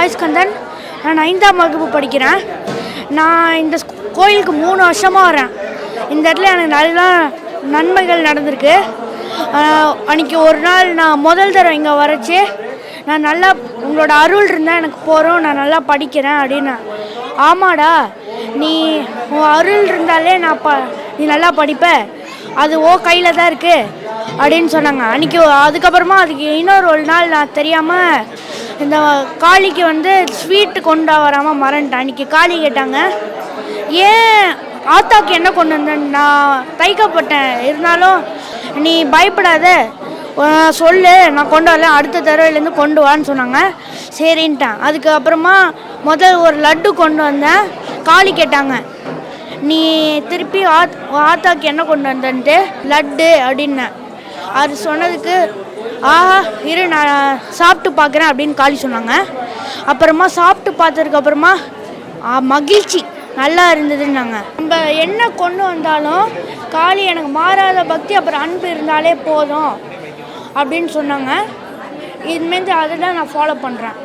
சாய்ஸ்கந்தன். நான் 9ஆம் வகுப்பு படிக்கிறேன். நான் இந்த கோயிலுக்கு 3 வருஷமாக வரேன். இந்த இடத்துல எனக்கு நல்லா நன்மைகள் நடந்திருக்கு. அன்றைக்கி ஒரு நாள் நான் முதல் தடவை இங்கே வரச்சு நான் நல்லா உங்களோட அருள் இருந்தால் எனக்கு போகிறோம், நான் நல்லா படிக்கிறேன் அப்படின்னு. ஆமாடா, நீ உன் அருள் இருந்தாலே நீ நல்லா படிப்ப, அது கையில் தான் இருக்குது அப்படின்னு சொன்னாங்க அன்றைக்கி. அதுக்கப்புறமா அதுக்கு இன்னொரு நாள் நான் தெரியாமல் இந்த காளிக்கு ஸ்வீட்டு கொண்டு வராமல் மறந்துட்டேன். அன்றைக்கி காளி கேட்டாங்க, ஏன் ஆத்தாக்கு என்ன கொண்டு வந்தேன், நான் தைக்கப்பட்டேன், இருந்தாலும் நீ பயப்படாத சொல்லு, நான் கொண்டு வரல, அடுத்த தடவையிலேருந்து கொண்டு வான்னு சொன்னாங்க. சரின்ட்டேன். அதுக்கப்புறமா ஒரு லட்டு கொண்டு வந்தேன். காளி கேட்டாங்க, நீ திருப்பி ஆத்தாக்கு என்ன கொண்டு வந்தேன்ட்டு, லட்டு அப்படின்னேன். அது சொன்னதுக்கு இரு நான் சாப்பிட்டு பார்க்குறேன் அப்படின்னு காளி சொன்னாங்க. அப்புறமா சாப்பிட்டு பார்த்ததுக்கப்புறமா மகிழ்ச்சி நல்லா இருந்ததுன்னாங்க. நம்ம என்ன கொண்டு வந்தாலும் காளி எனக்கு மாறாத பக்தி அப்புறம் அன்பு இருந்தாலே போதும் அப்படின்னு சொன்னாங்க. இதுமாரி அதை தான் நான் ஃபாலோ பண்ணுறேன்.